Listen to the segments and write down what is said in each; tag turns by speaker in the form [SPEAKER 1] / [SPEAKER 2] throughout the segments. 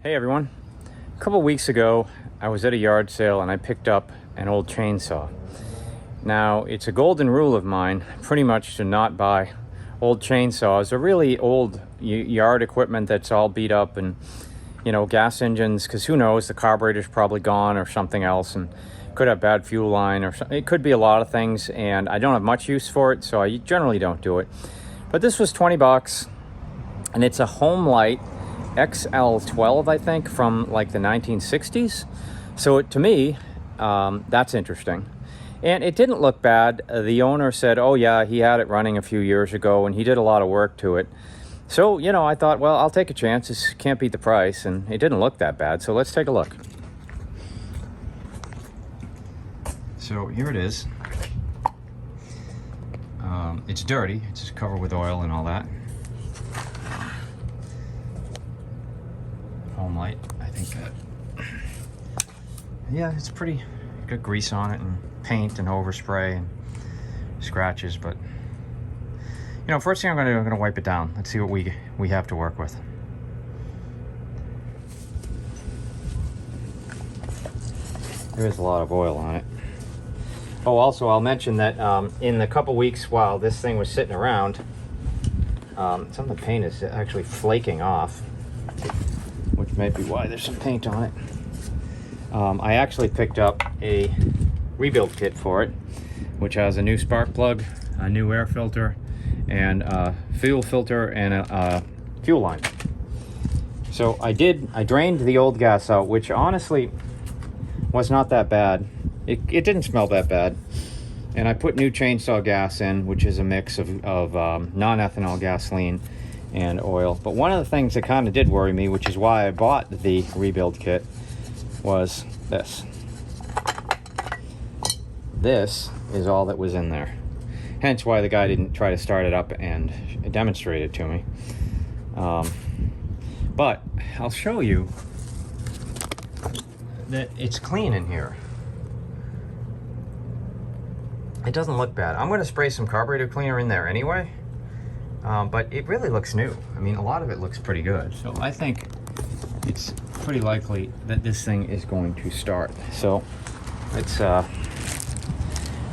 [SPEAKER 1] Hey everyone. A couple weeks ago, I was at a yard sale and I picked up an old chainsaw. Now, it's a golden rule of mine pretty much to not buy old chainsaws or really old yard equipment that's all beat up and, gas engines, because who knows, the carburetor's probably gone or something else and could have bad fuel line or something. It could be a lot of things, and I don't have much use for it, so I generally don't do it. But this was 20 bucks, and it's a Homelite XL-12, I think, from like the 1960s. So to me, that's interesting. And it didn't look bad. The owner said, oh yeah, he had it running a few years ago and he did a lot of work to it. So, I thought, well, I'll take a chance. This can't beat the price, and it didn't look that bad. So let's take a look. So here it is. It's dirty. It's just covered with oil and all that. Homelite, I think. Yeah, it's pretty good grease on it and paint and overspray and scratches, but first thing I'm gonna wipe it down. Let's see what we have to work with. There is a lot of oil on it. Oh, also I'll mention that in the couple weeks while this thing was sitting around, some of the paint is actually flaking off, which may be why there's some paint on it. I actually picked up a rebuild kit for it, which has a new spark plug, a new air filter, and a fuel filter and a fuel line. So I drained the old gas out, which honestly was not that bad. It didn't smell that bad. And I put new chainsaw gas in, which is a mix of non-ethanol gasoline and oil. But one of the things that kind of did worry me, which is why I bought the rebuild kit, was this. This is all that was in there. Hence why the guy didn't try to start it up and demonstrate it to me. But I'll show you that it's clean in here. It doesn't look bad. I'm going to spray some carburetor cleaner in there anyway. But it really looks new. I mean, a lot of it looks pretty good. So I think it's pretty likely that this thing is going to start. So let's, I'm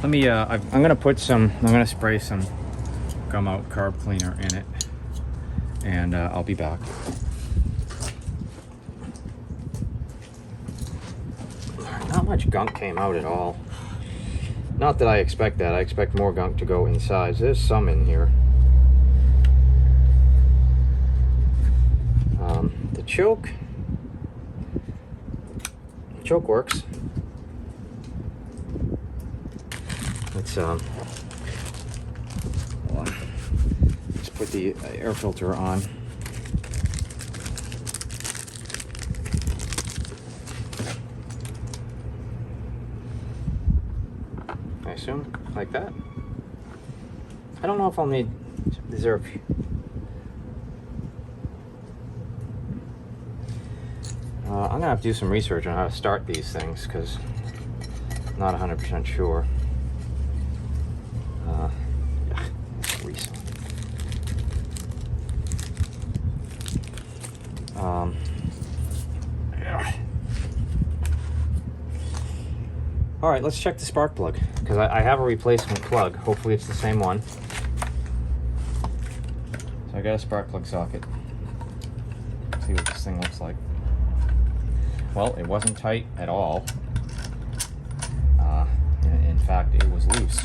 [SPEAKER 1] going to spray some gum out carb cleaner in it, and I'll be back. Not much gunk came out at all. Not that I expect that. I expect more gunk to go inside. There's some in here. The choke works. Let's put the air filter on. I assume like that. I don't know if I'll need. Is there a few? I'm gonna have to do some research on how to start these things because I'm not 100% sure. Grease. All right, let's check the spark plug because I have a replacement plug. Hopefully, it's the same one. So I got a spark plug socket. Let's see what this thing looks like. Well, it wasn't tight at all. In fact, it was loose.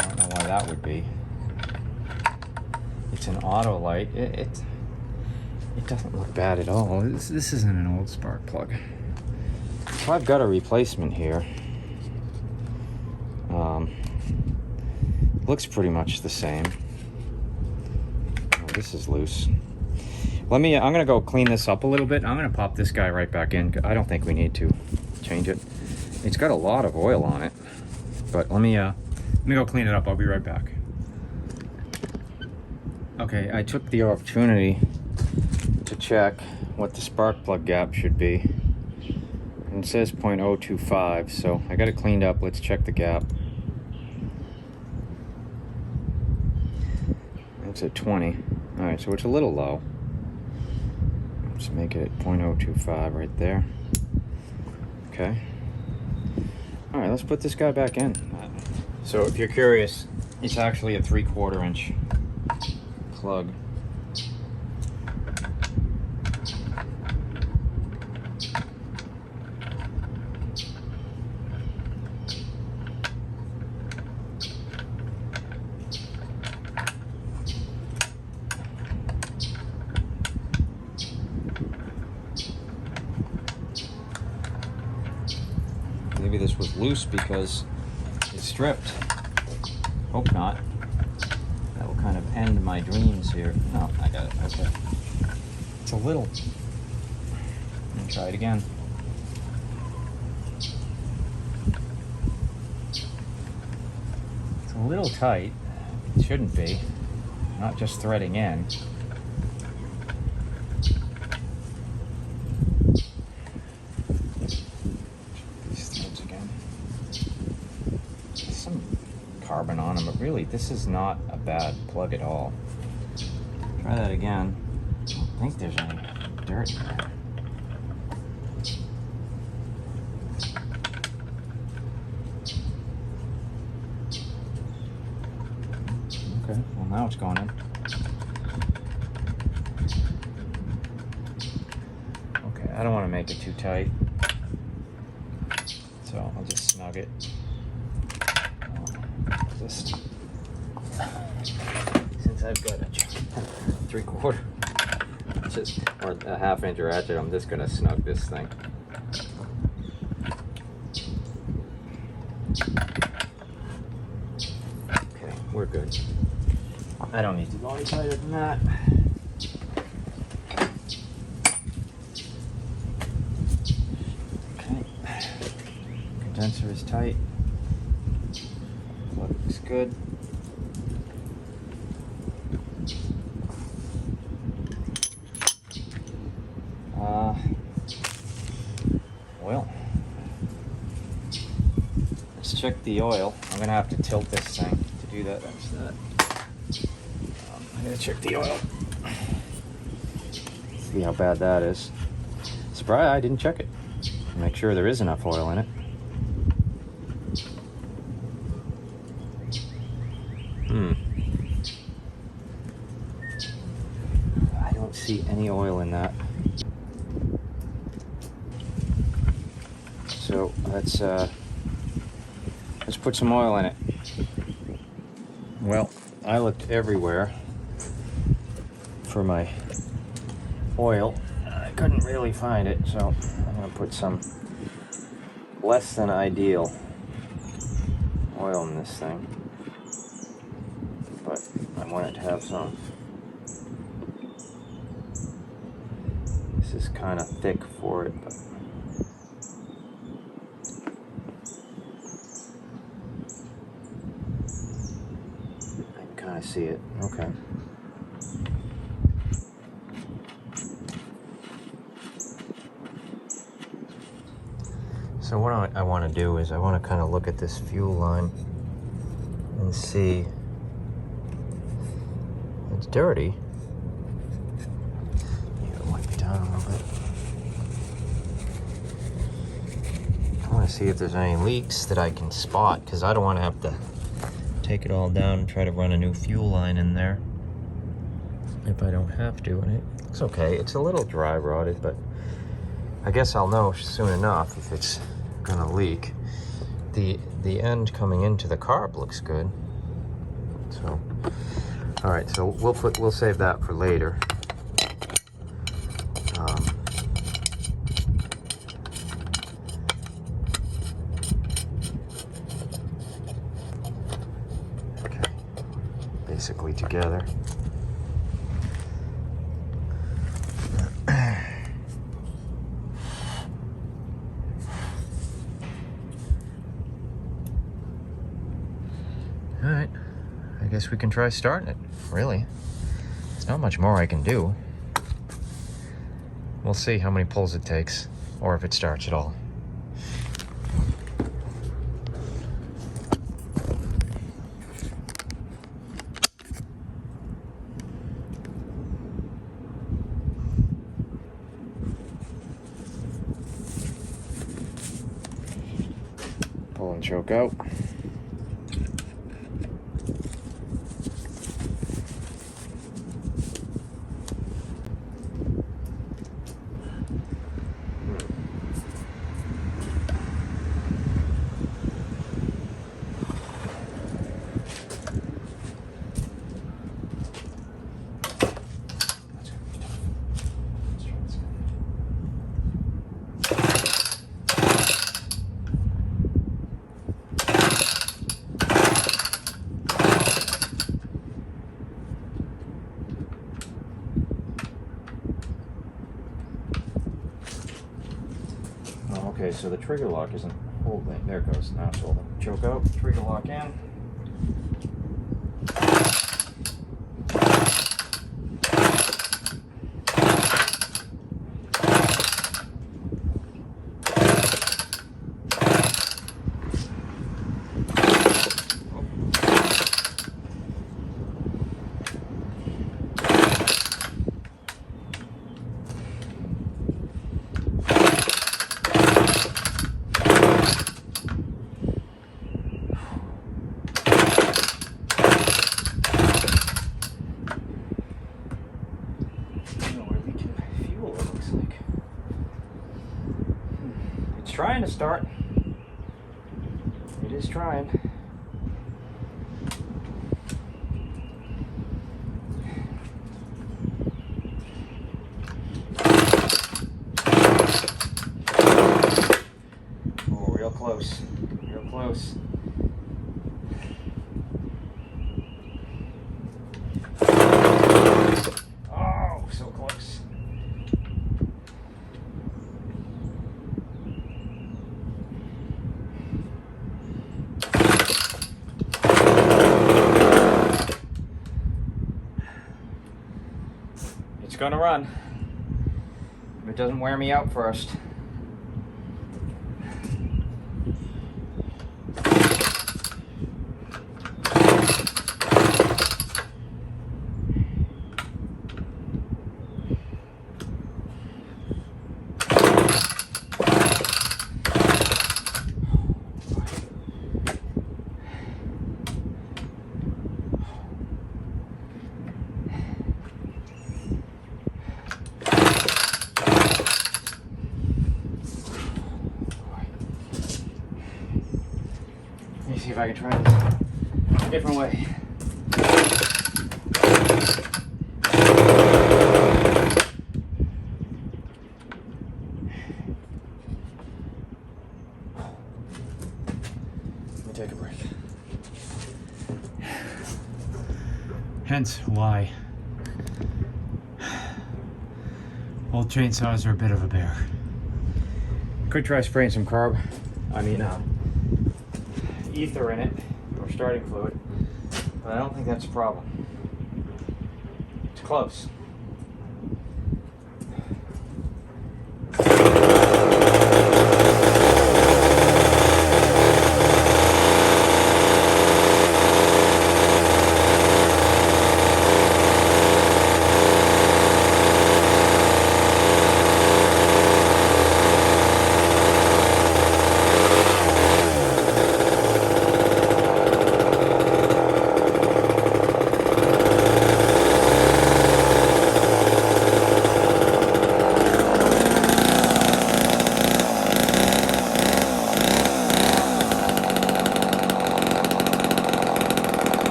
[SPEAKER 1] I don't know why that would be. It's an auto light. It doesn't look bad at all. This isn't an old spark plug. So I've got a replacement here. Looks pretty much the same. Oh, this is loose. I'm gonna go clean this up a little bit. I'm gonna pop this guy right back in. I don't think we need to change it. It's got a lot of oil on it, but let me go clean it up. I'll be right back. Okay, I took the opportunity to check what the spark plug gap should be. And it says 0.025, so I got it cleaned up. Let's check the gap. It's at 20. All right, so it's a little low. Just make it at 0.025 right there. Okay. All right, let's put this guy back in. So if you're curious, it's actually a 3/4 inch plug. Maybe this was loose because it's stripped. Hope not. That will kind of end my dreams here. No, I got it. Okay. It's a little. Let me try it again. It's a little tight. It shouldn't be. Not just threading in. Carbon on them, but really this is not a bad plug at all. Try that again. I don't think there's any dirt in there. Okay, well now it's going in. Okay, I don't want to make it too tight, so I'll just snug it. Since I've got a 3/4 or a 1/2 inch ratchet, I'm just gonna snug this thing. Okay, we're good. I don't need to go any tighter than that. Okay, condenser is tight. Looks good. Oil. Let's check the oil. I'm gonna have to tilt this thing to do that. That's that. I'm gonna check the oil. See how bad that is. Surprise! I didn't check it. Make sure there is enough oil in it. I don't see any oil in that. So let's put some oil in it. Well, I looked everywhere for my oil. I couldn't really find it, so I'm gonna put some less than ideal oil in this thing. But I want it to have some. This is kind of thick for it, but I can kind of see it. Okay. So what I want to do is I want to kind of look at this fuel line and see. It's dirty. Wipe it down a little bit. I want to see if there's any leaks that I can spot, because I don't want to have to take it all down and try to run a new fuel line in there if I don't have to. And it looks okay. It's a little dry rotted, but I guess I'll know soon enough if it's gonna leak. The end coming into the carb looks good. So, all right. So we'll save that for later. Okay. Basically together. All right, I guess we can try starting it, really. There's not much more I can do. We'll see how many pulls it takes, or if it starts at all. Pull and choke out. Okay, so the trigger lock isn't holding. There it goes. Now it's holding. Choke out. Trigger lock in. Trying to start. It is trying. Oh, real close. Real close. Oh, so close. It's gonna run if it doesn't wear me out first. Let me see if I can try this a different way. Let me take a breath. Hence why old chainsaws are a bit of a bear. Could try spraying some ether in it, or starting fluid, but I don't think that's a problem. It's close.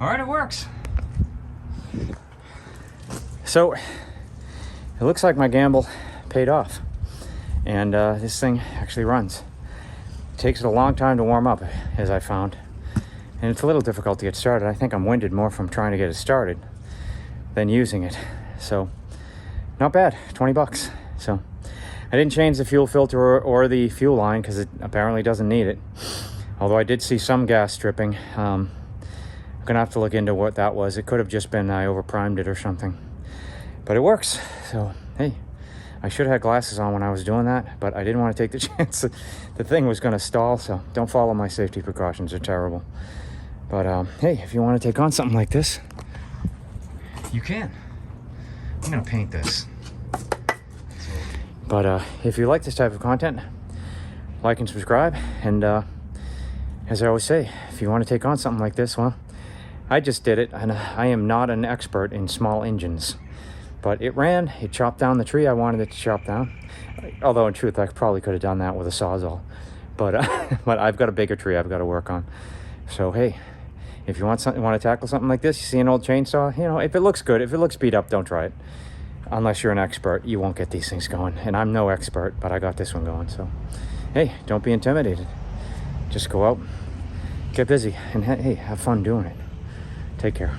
[SPEAKER 1] All right, it works. So it looks like my gamble paid off, and this thing actually runs. It takes it a long time to warm up, as I found, and it's a little difficult to get started. I think I'm winded more from trying to get it started than using it. So not bad, 20 bucks. So I didn't change the fuel filter or the fuel line because it apparently doesn't need it. Although I did see some gas dripping. I'm gonna have to look into what that was. It could have just been I overprimed it or something. But it works. So hey, I should have had glasses on when I was doing that, but I didn't want to take the chance that the thing was gonna stall. So don't follow my safety precautions, they're terrible. But hey, if you want to take on something like this, you can. I'm gonna paint this. But if you like this type of content, like and subscribe. And as I always say, if you want to take on something like this, well, I just did it, and I am not an expert in small engines. But it ran, it chopped down the tree I wanted it to chop down. Although in truth, I probably could have done that with a Sawzall. But but I've got a bigger tree I've got to work on. So hey, if you want to tackle something like this, you see an old chainsaw, you know, if it looks good, if it looks beat up, don't try it. Unless you're an expert, you won't get these things going. And I'm no expert, but I got this one going. So hey, don't be intimidated. Just go out, get busy, and hey, have fun doing it. Take care.